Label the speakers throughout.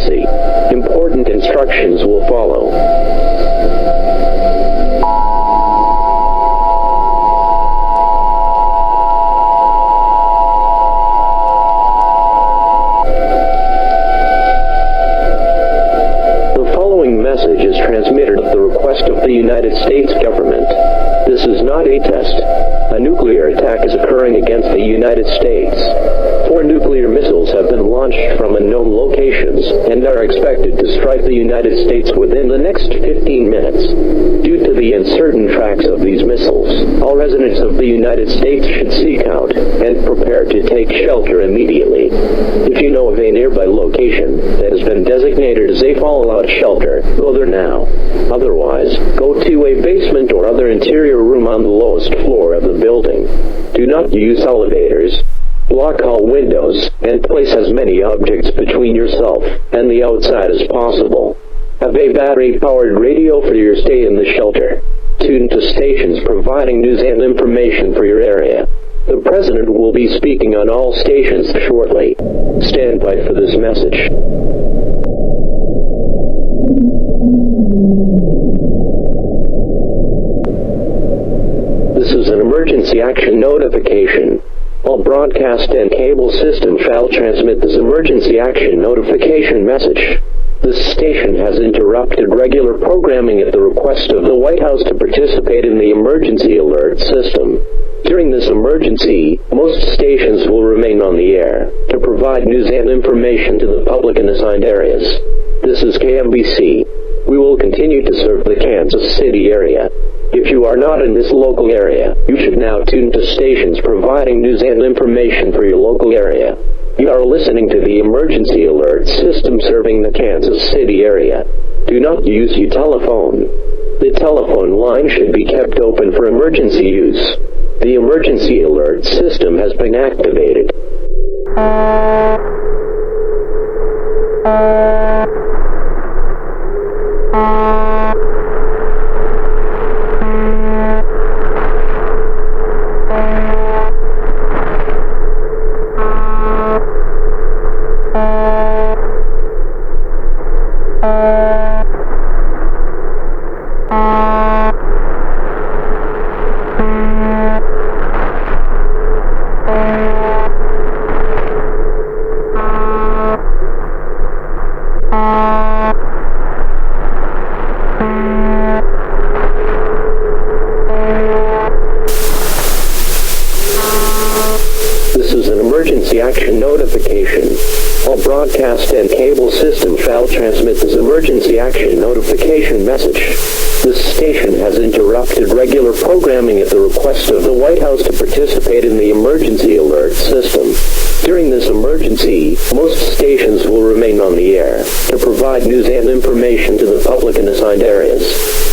Speaker 1: emergency. Important instructions will follow. The following message is transmitted at the request of the United States government. This is not a test. A nuclear attack is occurring against the United States. 4 nuclear missiles have been launched from unknown locations and are expected to strike the United States within the next 15 minutes. Due to the uncertain tracks of these missiles, all residents of the United States should seek out and prepare to take shelter immediately. If you know of a nearby location that has been designated as a fallout shelter, go there now. Otherwise, go to a basement or other interior room on the lowest floor of the building. Do not use elevators. Lock all windows, and place as many objects between yourself and the outside as possible. Have a battery-powered radio for your stay in the shelter. Tune to stations providing news and information for your area. The President will be speaking on all stations shortly. Stand by for this message. This is an emergency action notification. All broadcast and cable systems shall transmit this emergency action notification message. This station has interrupted regular programming at the request of the White House to participate in the emergency alert system. During this emergency, most stations will remain on the air to provide news and information to the public in assigned areas. This is KMBC. We will continue to serve the Kansas City area. If you are not in this local area, you should now tune to stations providing news and information for your local area. You are listening to the emergency alert system serving the Kansas City area. Do not use your telephone. The telephone line should be kept open for emergency use. The emergency alert system has been activated. Action notification. All broadcast and cable systems shall transmit this emergency action notification message. This station has interrupted regular programming at the request of the White House to participate in the emergency alert system. During this emergency, most stations will remain on the air to provide news and information to the public in assigned areas.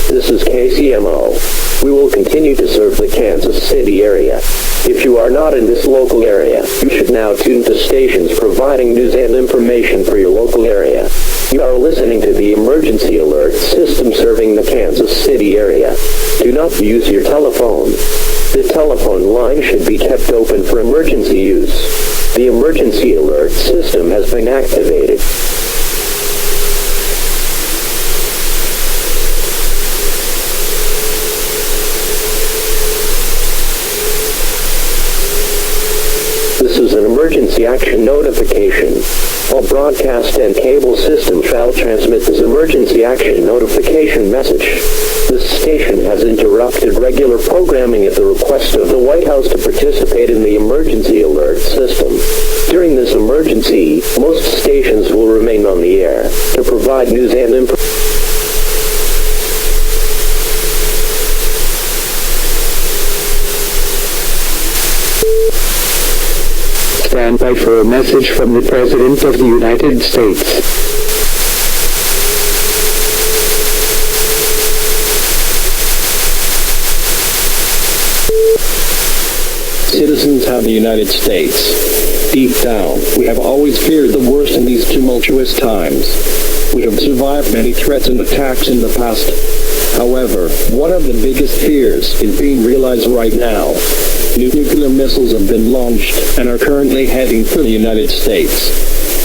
Speaker 1: This is KCMO. We will continue to serve the Kansas City area. If you are not in this local area, you should now tune to stations providing news and information for your local area. You are listening to the emergency alert system serving the Kansas City area. Do not use your telephone. The telephone line should be kept open for emergency use. The emergency alert system has been activated. This is an emergency action notification. All broadcast and cable systems shall transmit this emergency action notification message. This station has interrupted regular programming at the request of the White House to participate in the emergency alert system. During this emergency, most stations will remain on the air to provide news and information. Stand by for a message from the President of the United States.
Speaker 2: Citizens of the United States, deep down, we have always feared the worst in these tumultuous times. We have survived many threats and attacks in the past. However, one of the biggest fears is being realized right now. Nuclear missiles have been launched and are currently heading for the United States.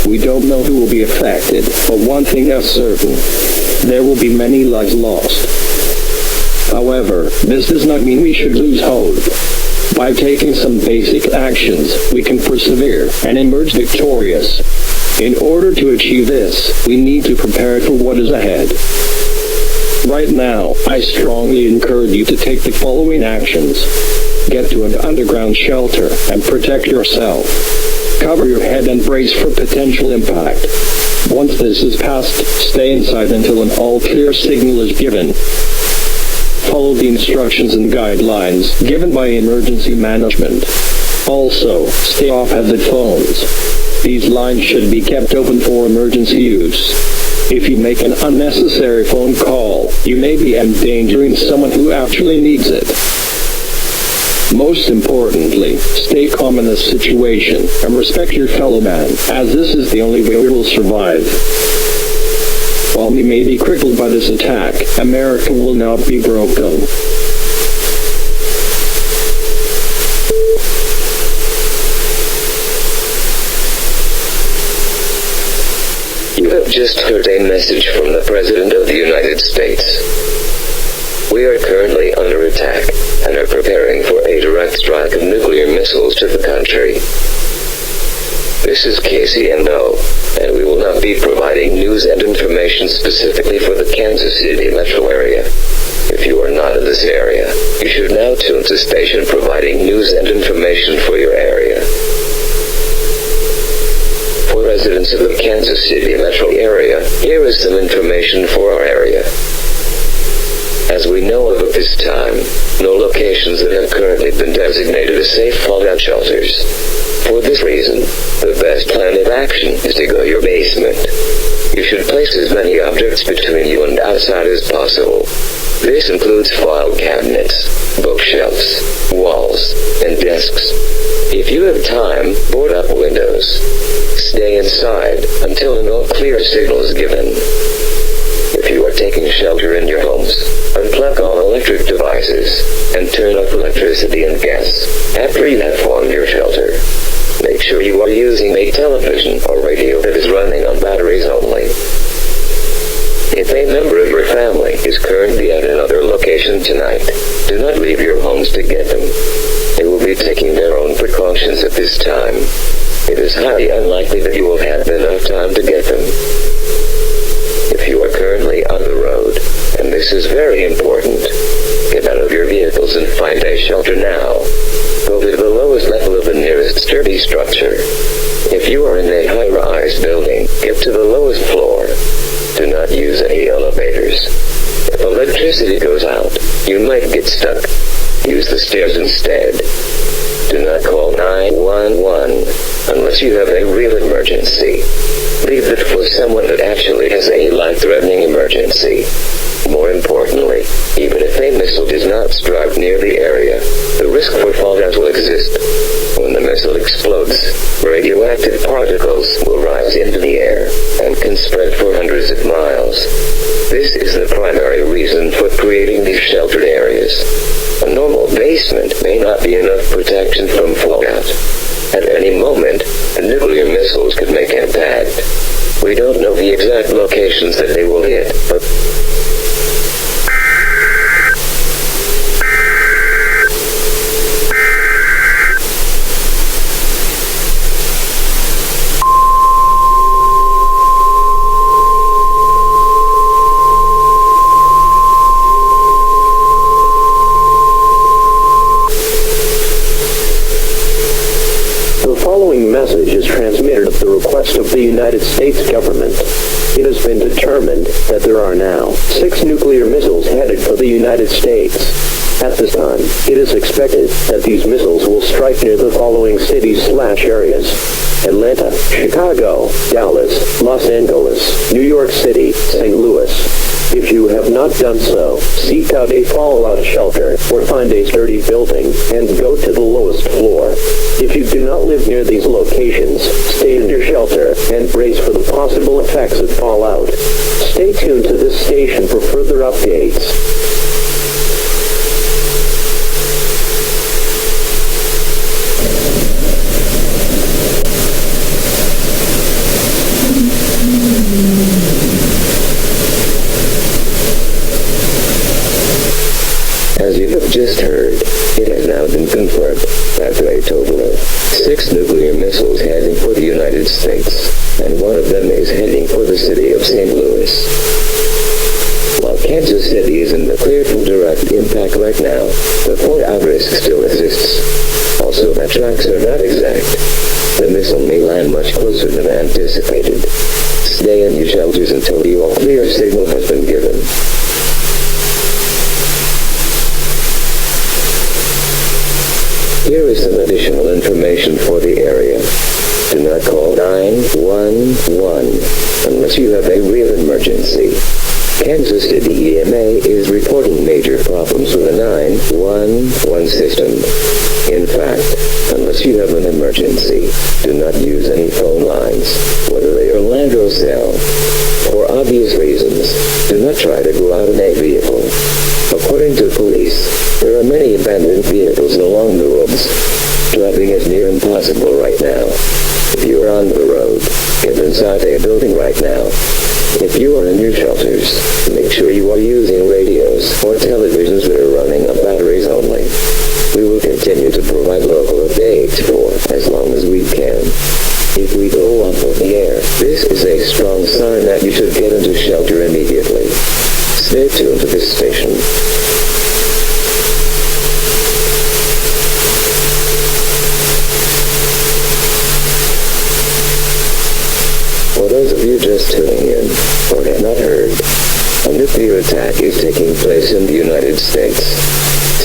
Speaker 2: We don't know who will be affected, but one thing is certain. There will be many lives lost. However, this does not mean we should lose hope. By taking some basic actions, we can persevere and emerge victorious. In order to achieve this, we need to prepare for what is ahead. Right now, I strongly encourage you to take the following actions. Get to an underground shelter and protect yourself. Cover your head and brace for potential impact. Once this is passed, stay inside until an all-clear signal is given. Follow the instructions and guidelines given by emergency management. Also, stay off hazard phones. These lines should be kept open for emergency use. If you make an unnecessary phone call, you may be endangering someone who actually needs it. Most importantly, stay calm in this situation and respect your fellow man, as this is the only way we will survive. While we may be crippled by this attack, America will not be broken.
Speaker 3: You have just heard a message from the President of the United States. We are currently under attack, and are preparing for a direct strike of nuclear missiles to the country. This is KCNO, and we will not be providing news and information specifically for the Kansas City metro area. If you are not in this area, you should now tune to station providing news and information for your area. For residents of the Kansas City metro area, here is some information for our area. As we know of at this time, no locations that have currently been designated as safe fallout shelters. For this reason, the best plan of action is to go to your basement. You should place as many objects between you and outside as possible. This includes file cabinets, bookshelves, walls, and desks. If you have time, board up windows. Stay inside until an all-clear signal is given. If you are taking shelter in your homes, unplug all electric devices, and turn off electricity and gas after you have formed your shelter. Make sure you are using a television or radio that is running on batteries only. If a member of your family is currently at another location tonight, do not leave your homes to get them. They will be taking their own precautions at this time. It is highly unlikely that you will have enough time to get them. If you are currently on the road, and this is very important, get out of your vehicles and find a shelter now. Go to the lowest level of the nearest sturdy structure. If you are in a high-rise building, get to the lowest floor. Do not use any elevators. If electricity goes out, you might get stuck. Use the stairs instead. Do not call 911 unless you have a real emergency. Leave it for someone that actually has a life-threatening emergency. More importantly, even if a missile does not strike near the area, the risk for fallout will exist. When the missile explodes, radioactive particles will rise into the air and can spread for hundreds of miles. This is the primary reason for creating these sheltered areas. A normal basement may not be enough protection from fallout. At any moment, nuclear missiles could make impact. We don't know the exact locations that they will hit, but
Speaker 1: message is transmitted at the request of the United States government. It has been determined that there are now 6 nuclear missiles headed for the United States. At this time, it is expected that these missiles will strike near the following cities/areas: Atlanta, Chicago, Dallas, Los Angeles, New York City, St. Louis. If you have not done so, seek out a fallout shelter or find a sturdy building and go to the lowest floor. If you do not live near these locations, stay in your shelter and brace for the possible effects of fallout. Stay tuned to this station for further updates.
Speaker 3: now been confirmed, after a total of 6 nuclear missiles heading for the United States, and one of them is heading for the city of St. Louis. While Kansas City is in the clear from direct impact right now, the fallout risk still exists. Also, the tracks are not exact. The missile may land much closer than anticipated. Stay in your shelters until the all-clear signal has been given. Here is some additional information for the area. Do not call 911 unless you have a real emergency. Kansas City EMA is reporting major problems with the 911 system. In fact, unless you have an emergency, do not use any phone lines, whether they are land or cell. For obvious reasons, do not try to go out in a vehicle. According to police, there are many abandoned vehicles along the roads. Driving is near impossible right now. If you are on the road, get inside a building right now. If you are in your shelters, make sure you are using radios or televisions that are running on batteries only. We will continue to provide local updates for as long as we can. If we go off of the air, this is a strong sign that you should get into shelter immediately. Stay tuned to this station. For those of you just tuning in, or have not heard, a nuclear attack is taking place in the United States.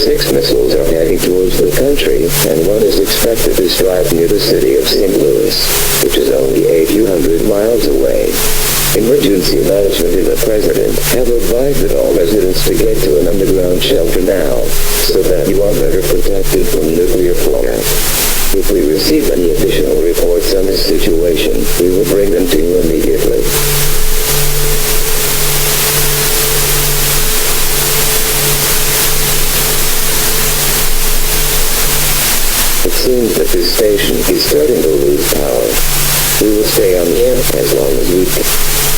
Speaker 3: 6 missiles are heading towards the country, and one is expected to strike near the city of St. Louis, which is only a few hundred miles away. Emergency management and the president have advised that all residents to get to an underground shelter now, so that you are better protected from nuclear fallout. If we receive any additional reports on this situation, we will bring them to you immediately. It seems that this station is starting to lose power. We will stay on the air as long as we can.